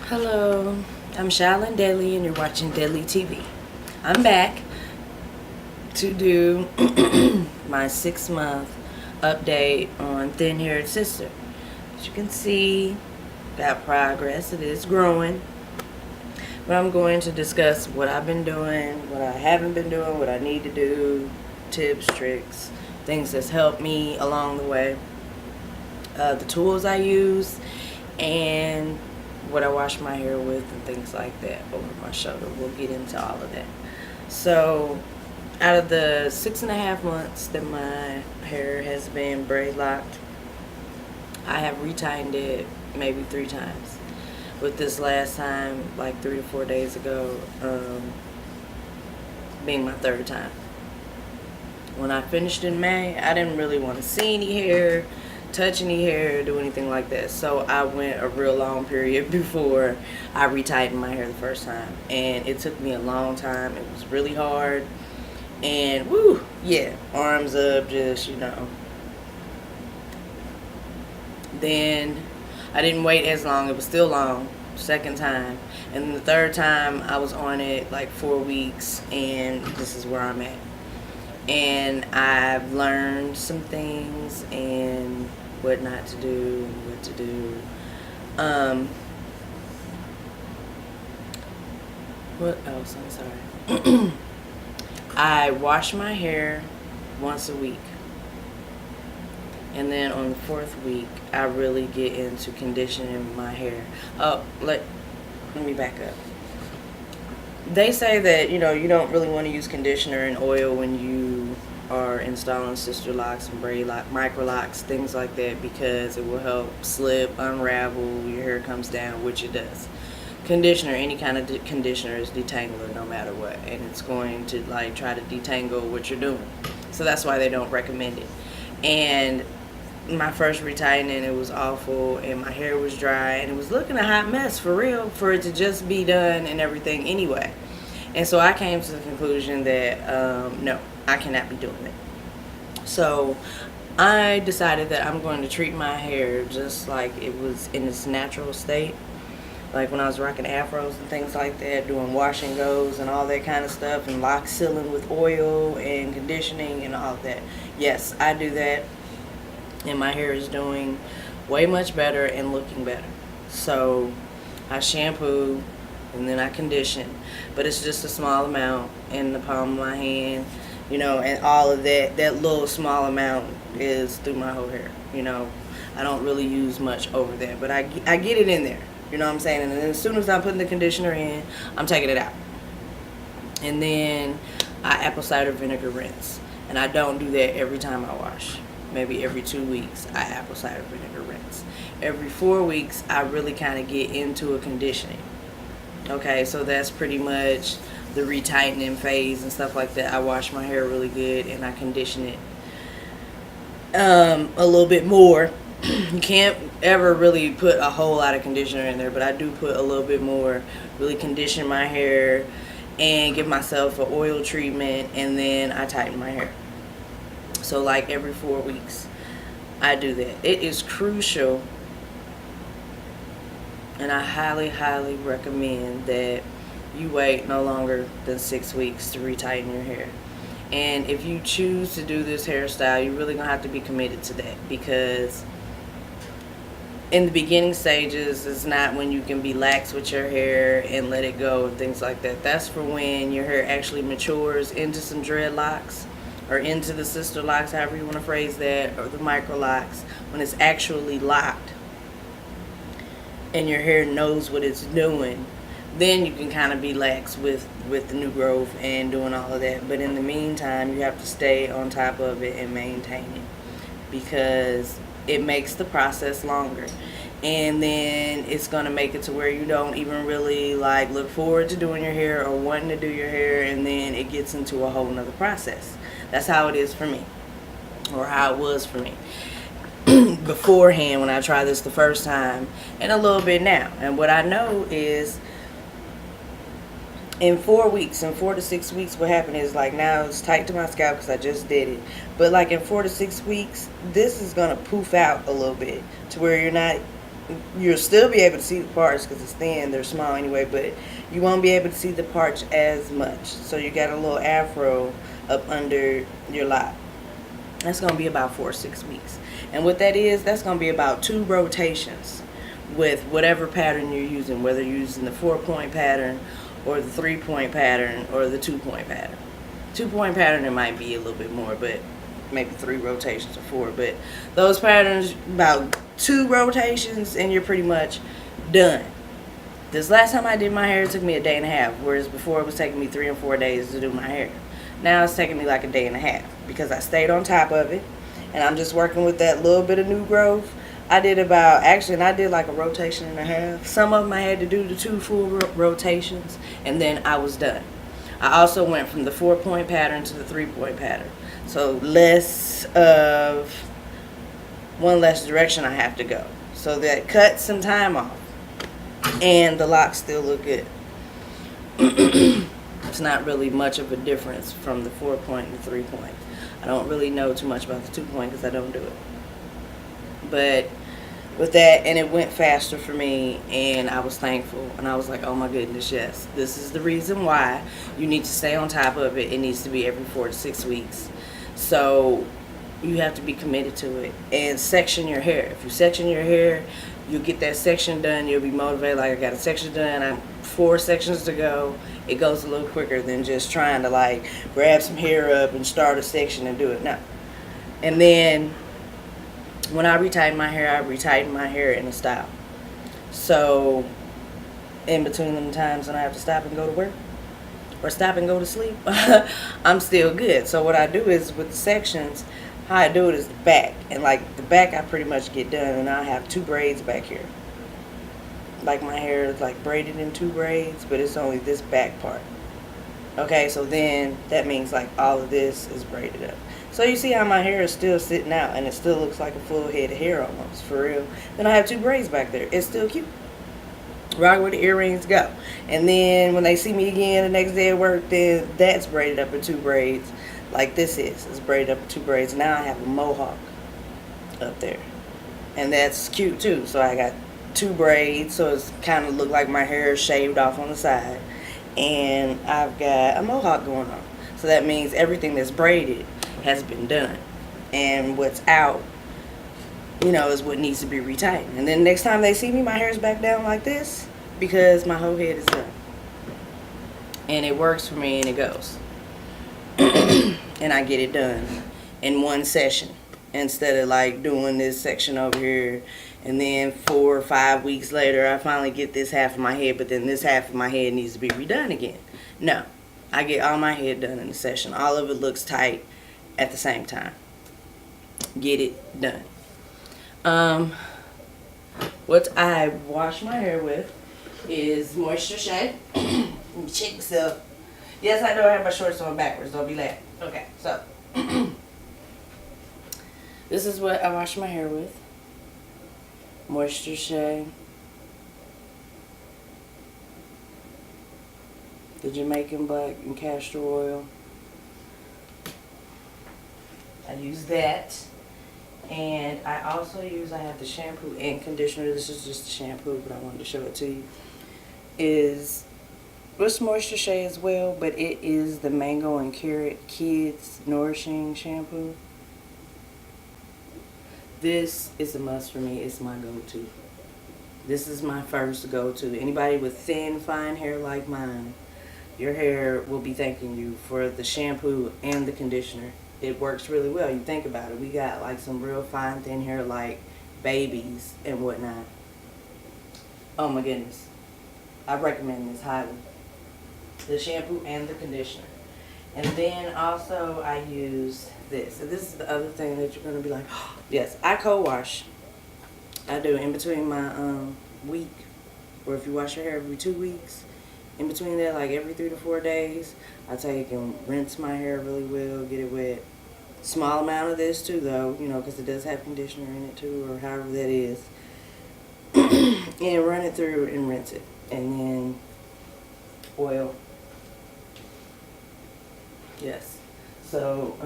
Hello, I'm Shaolin Daily and you're watching Deadly TV. I'm back to do my 6-month update on Thin Haired Sister. As you can see, got progress. It is growing. But I'm going to discuss what I've been doing, what I haven't been doing, what I need to do, tips, tricks, things that's helped me along the way, the tools I use, and what I wash my hair with and things like that over my shoulder. We'll get into all of that. So out of the 6.5 months that my hair has been braid locked, I have retightened it maybe 3 times. With this last time, like 3 to 4 days ago, being my 3rd time. When I finished in May, I didn't really want to see any hair, touch any hair, do anything like that. So I went a real long period before I retightened my hair the first time. And it took me a long time. It was really hard. And woo, yeah, arms up, just, Then I didn't wait as long. It was still long. 2nd time. And the 3rd time I was on it like 4 weeks, and this is where I'm at. And I've learned some things and what not to do, what to do. What else? I'm sorry. I wash my hair once a week. And then on the 4th week, I really get into conditioning my hair. Oh, let me back up. They say that, you don't really want to use conditioner and oil when you are installing sister locks and braid lock, micro locks, things like that, because it will help slip, unravel, your hair comes down, which it does. Conditioner, any kind of conditioner is detangler no matter what, and it's going to try to detangle what you're doing. So that's why they don't recommend it. And my first retightening, it was awful, and my hair was dry, and it was looking a hot mess for real, for it to just be done and everything anyway. And so I came to the conclusion that no, I cannot be doing it. So I decided that I'm going to treat my hair just like it was in its natural state, like when I was rocking afros and things like that, doing wash and goes and all that kind of stuff, and lock sealing with oil and conditioning and all that. Yes, I do that, and my hair is doing way much better and looking better. So I shampoo and then I condition, but it's just a small amount in the palm of my hand, and all of that little small amount is through my whole hair. I don't really use much over there, but I get it in there, you know what I'm saying? And then as soon as I'm putting the conditioner in, I'm taking it out. And then I apple cider vinegar rinse, and I don't do that every time I wash. Maybe every 2 weeks I apple cider vinegar rinse. Every 4 weeks I really kind of get into a conditioning. Okay, so that's pretty much the retightening phase and stuff like that. I wash my hair really good and I condition it a little bit more. You can't ever really put a whole lot of conditioner in there, but I do put a little bit more, really condition my hair and give myself an oil treatment, and then I tighten my hair. So like every 4 weeks I do that. It is crucial, and I highly, highly recommend that you wait no longer than 6 weeks to retighten your hair. And if you choose to do this hairstyle, you're really going to have to be committed to that, because in the beginning stages is not when you can be lax with your hair and let it go and things like that. That's for when your hair actually matures into some dreadlocks, or into the sister locks, however you want to phrase that, or the micro locks, when it's actually locked and your hair knows what it's doing. Then you can kind of be lax with the new growth and doing all of that. But in the meantime, you have to stay on top of it and maintain it, because it makes the process longer. And then it's going to make it to where you don't even really look forward to doing your hair or wanting to do your hair, and then it gets into a whole nother process. That's how it is for me, or how it was for me beforehand when I tried this the first time, and a little bit now. And what I know is in 4 weeks, in 4 to 6 weeks, what happened is now it's tight to my scalp because I just did it. But in 4 to 6 weeks, this is going to poof out a little bit to where you're not You'll still be able to see the parts because it's thin. They're small anyway, but you won't be able to see the parts as much. So you got a little afro up under your lock. That's going to be about 4 or 6 weeks. And what that is, that's going to be about 2 rotations with whatever pattern you're using, whether you're using the 4-point pattern or the 3-point pattern or the 2-point pattern. 2-point pattern, it might be a little bit more, but maybe 3 rotations or 4. But those patterns, about 2 rotations, and you're pretty much done. This last time I did my hair, it took me a day and a half, whereas before it was taking me 3 or 4 days to do my hair. Now it's taking me like a day and a half because I stayed on top of it, and I'm just working with that little bit of new growth. I did like a rotation and a half. Some of them I had to do the 2 full rotations, and then I was done. I also went from the 4-point pattern to the 3-point pattern. So one less direction I have to go. So that cuts some time off. And the locks still look good. It's not really much of a difference from the 4-point and the 3-point. I don't really know too much about the 2-point because I don't do it. But with that, and it went faster for me, and I was thankful, and I was like, oh my goodness, yes, this is the reason why you need to stay on top of it. It needs to be every 4 to 6 weeks. So you have to be committed to it and section your hair. If you section your hair, you'll get that section done. You'll be motivated, like I got a section done, I'm 4 sections to go. It goes a little quicker than just trying to like grab some hair up and start a section and do it. No. And then when I retighten my hair in a style. So in between them times when I have to stop and go to work or stop and go to sleep, I'm still good. So what I do is with the sections, how I do it is the back. And like the back I pretty much get done, and I have 2 braids back here. Like my hair is like braided in 2 braids, but it's only this back part. Okay, so then that means like all of this is braided up. So you see how my hair is still sitting out, and it still looks like a full head of hair almost, for real. Then I have 2 braids back there. It's still cute. Right where the earrings go. And then when they see me again the next day at work, then that's braided up in 2 braids. Like this is. It's braided up in 2 braids. Now I have a mohawk up there. And that's cute too. So I got 2 braids, so it's kind of look like my hair is shaved off on the side. And I've got a mohawk going on. So that means everything that's braided has been done, and what's out, is what needs to be retightened. And then next time they see me, my hair's back down like this because my whole head is done, and it works for me, and it goes. And I get it done in one session instead of like doing this section over here, and then 4 or 5 weeks later I finally get this half of my head, but then this half of my head needs to be redone again. No, I get all my head done in a session. All of it looks tight at the same time. Get it done. What I wash my hair with is Moisture Shea. Let me check myself. Yes, I know I have my shorts on backwards. Don't be laughing. Okay, so this is what I wash my hair with. Moisture Shea. The Jamaican black and castor oil. I use that, and I have the shampoo and conditioner. This is just the shampoo, but I wanted to show it to you. It's Moisture Shea as well, but it is the Mango and Carrot Kids Nourishing Shampoo. This is a must for me. It's my go-to. This is my first go-to. Anybody with thin, fine hair like mine, your hair will be thanking you for the shampoo and the conditioner. It works really well. You think about it. We got like some real fine, thin hair like babies and whatnot. Oh my goodness. I recommend this highly. The shampoo and the conditioner. And then also I use this. And this is the other thing that you're going to be like, oh, yes, I co-wash. I do in between my week. Or if you wash your hair every 2 weeks. In between that, like every 3 to 4 days, I take and rinse my hair really well, get it wet. Small amount of this too, though, because it does have conditioner in it too, or however that is. And run it through and rinse it. And then oil. Yes. So,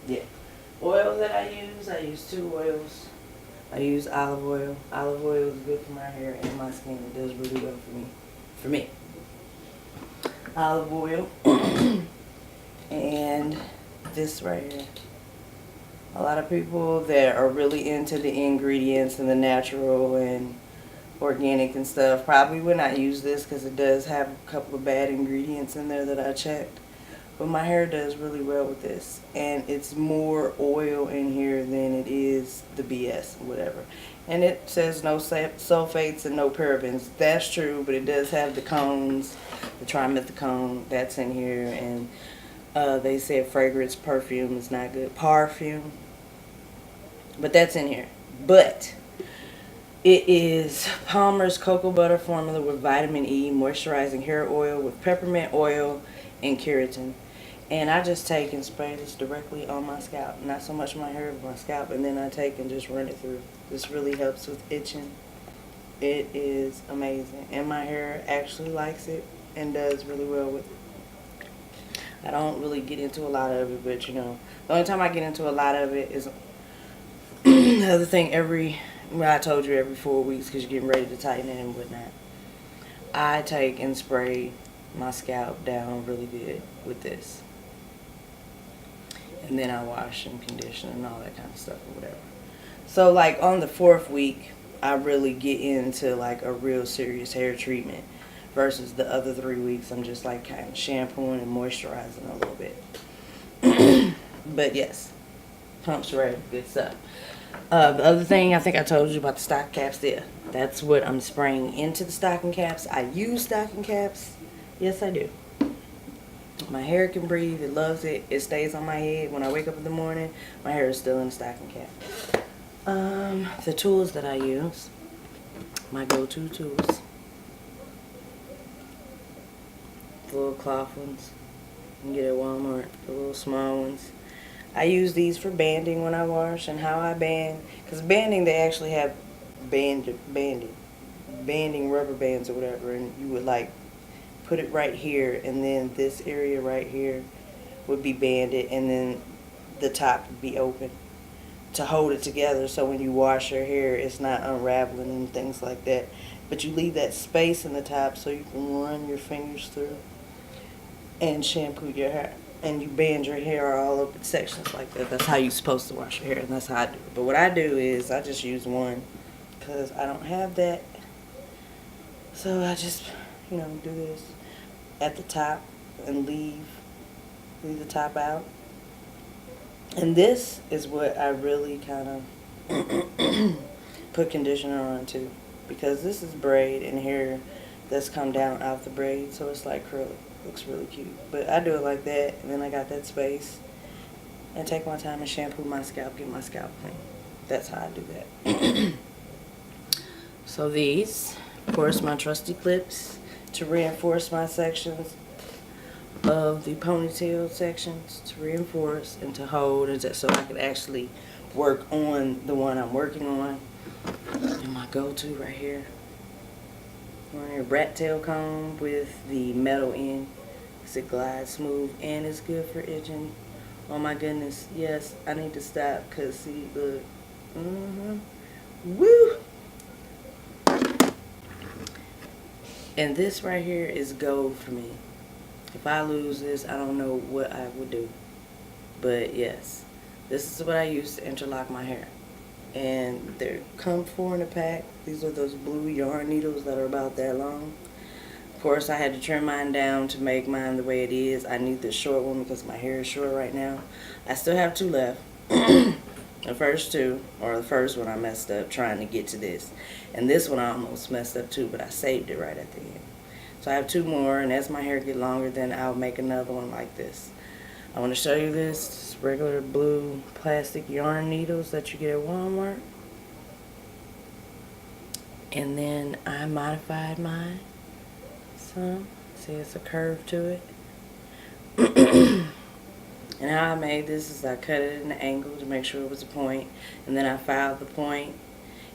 yeah. Oils that I use 2 oils. I use olive oil. Olive oil is good for my hair and my skin. It does really well for me. For me. Olive oil. And this right here. A lot of people that are really into the ingredients and the natural and organic and stuff probably would not use this because it does have a couple of bad ingredients in there that I checked. But my hair does really well with this. And it's more oil in here than it is the BS, whatever. And it says no sulfates and no parabens. That's true, but it does have the cones, the trimethicone, that's in here. And they said fragrance, perfume is not good. Parfum. But that's in here. But it is Palmer's Cocoa Butter Formula with vitamin E, moisturizing hair oil with peppermint oil and keratin. And I just take and spray this directly on my scalp. Not so much my hair, but my scalp. And then I take and just run it through. This really helps with itching. It is amazing. And my hair actually likes it and does really well with it. I don't really get into a lot of it, but you know, the only time I get into a lot of it is the other thing I told you every 4 weeks because you're getting ready to tighten it and whatnot. I take and spray my scalp down really good with this. And then I wash and condition and all that kind of stuff or whatever. So like on the 4th week, I really get into like a real serious hair treatment versus the other 3 weeks. I'm just like kind of shampooing and moisturizing a little bit. But yes, pump spray, good stuff. The other thing I think I told you about the stocking caps there. That's what I'm spraying into the stocking caps. I use stocking caps. Yes, I do. My hair can breathe. It loves it. It stays on my head. When I wake up in the morning, my hair is still in the stocking cap. The tools that I use, my go-to tools. The little cloth ones you can get at Walmart. The little small ones. I use these for banding when I wash and how I band. Because banding, they actually have banding rubber bands or whatever. And you would like put it right here. And then this area right here would be banded. And then the top would be open to hold it together. So when you wash your hair, it's not unraveling and things like that. But you leave that space in the top so you can run your fingers through and shampoo your hair. And you band your hair all up in sections like that. That's how you're supposed to wash your hair, and that's how I do it. But what I do is I just use one because I don't have that. So I just, do this at the top and leave the top out. And this is what I really kind of put conditioner on too, because this is braid and hair that's come down out the braid, so it's like curly. Looks really cute. But I do it like that, and then I got that space. And take my time and shampoo my scalp, get my scalp clean. That's how I do that. So these, of course, my trusty clips to reinforce my sections of the ponytail sections, to reinforce and to hold, and so I can actually work on the one I'm working on. And my go-to right here. A rat tail comb with the metal end, because it glides smooth and it's good for itching. Oh my goodness, yes, I need to stop because see, look, woo. And this right here is gold for me. If I lose this, I don't know what I would do. But yes, this is what I use to interlock my hair. And they come 4 in a pack. These are those blue yarn needles that are about that long. Of course, I had to trim mine down to make mine the way it is. I need the short one because my hair is short right now. I still have 2 left. The first 2, or the first one I messed up trying to get to this. And this one I almost messed up too, but I saved it right at the end. So I have 2 more, and as my hair get longer, then I'll make another one like this. I want to show you this regular blue plastic yarn needles that you get at Walmart. And then I modified mine some. See, it's a curve to it. And how I made this is I cut it at an angle to make sure it was a point. And then I filed the point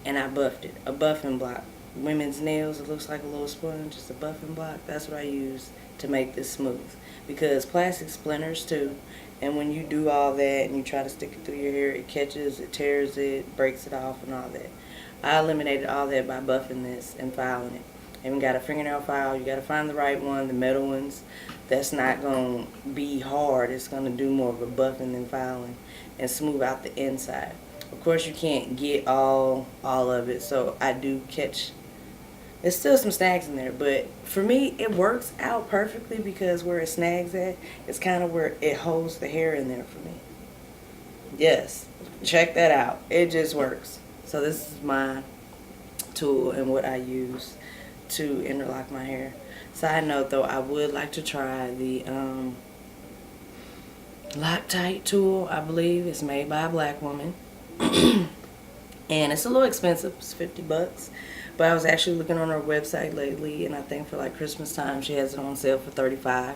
and I buffed it. A buffing block. women's nails. It looks like a little sponge. It's a buffing block. That's what I use to make this smooth. Because plastic splinters too. And when you do all that and you try to stick it through your hair, it catches, it tears it, breaks it off and all that. I eliminated all that by buffing this and filing it. Even got a fingernail file. You got to find the right one, the metal ones. That's not going to be hard. It's going to do more of a buffing than filing and smooth out the inside. Of course, you can't get all of it, so I do catch. There's still some snags in there, but for me, it works out perfectly because where it snags at, it's kind of where it holds the hair in there for me. Yes, check that out. It just works. So this is my tool and what I use to interlock my hair. Side note though, I would like to try the Loctite tool. I believe it's made by a black woman. And it's a little expensive. It's $50. But I was actually looking on her website lately, and I think for like Christmas time she has it on sale for $35.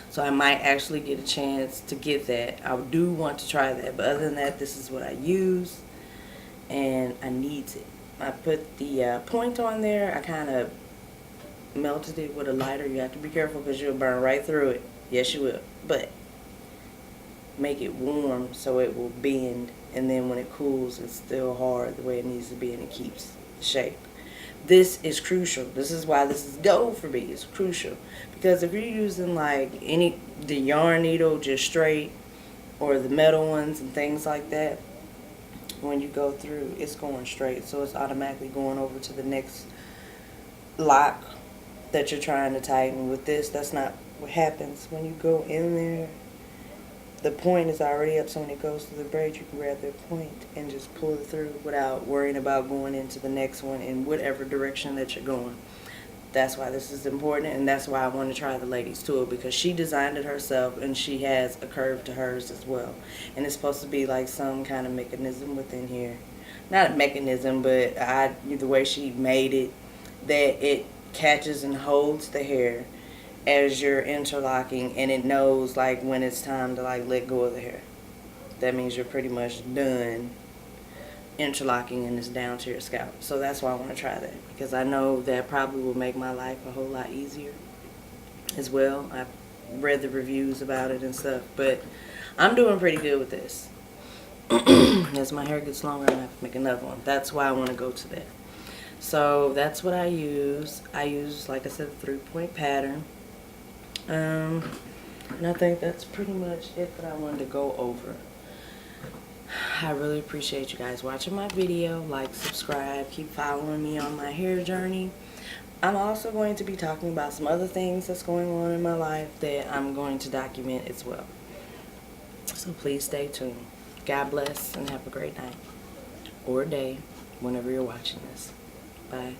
So I might actually get a chance to get that. I do want to try that, but other than that, this is what I use, and I need it. I put the point on there. I kind of melted it with a lighter. You have to be careful because you'll burn right through it. Yes, you will. But make it warm so it will bend, and then when it cools, it's still hard the way it needs to be, and it keeps shape. This is crucial. This is why this is gold for me. It's crucial because if you're using like the yarn needle just straight, or the metal ones and things like that, when you go through, it's going straight, so it's automatically going over to the next lock that you're trying to tighten. With this, that's not what happens. When you go in there, the point is already up, so when it goes through the braid, you can grab that point and just pull it through without worrying about going into the next one in whatever direction that you're going. That's why this is important, and that's why I want to try the lady's tool, because she designed it herself and she has a curve to hers as well. And it's supposed to be like some kind of mechanism within here. Not a mechanism, but the way she made it, that it catches and holds the hair as you're interlocking, and it knows like when it's time to like let go of the hair. That means you're pretty much done interlocking and it's down to your scalp. So that's why I want to try that, because I know that probably will make my life a whole lot easier as well. I've read the reviews about it and stuff, but I'm doing pretty good with this. As my hair gets longer, I'm gonna have to make another one. That's why I want to go to that. So that's what I use. I use, like I said, a 3-point pattern. And I think that's pretty much it that I wanted to go over. I really appreciate you guys watching my video. Like, subscribe, keep following me on my hair journey. I'm also going to be talking about some other things that's going on in my life that I'm going to document as well. So please stay tuned. God bless and have a great night or day whenever you're watching this. Bye.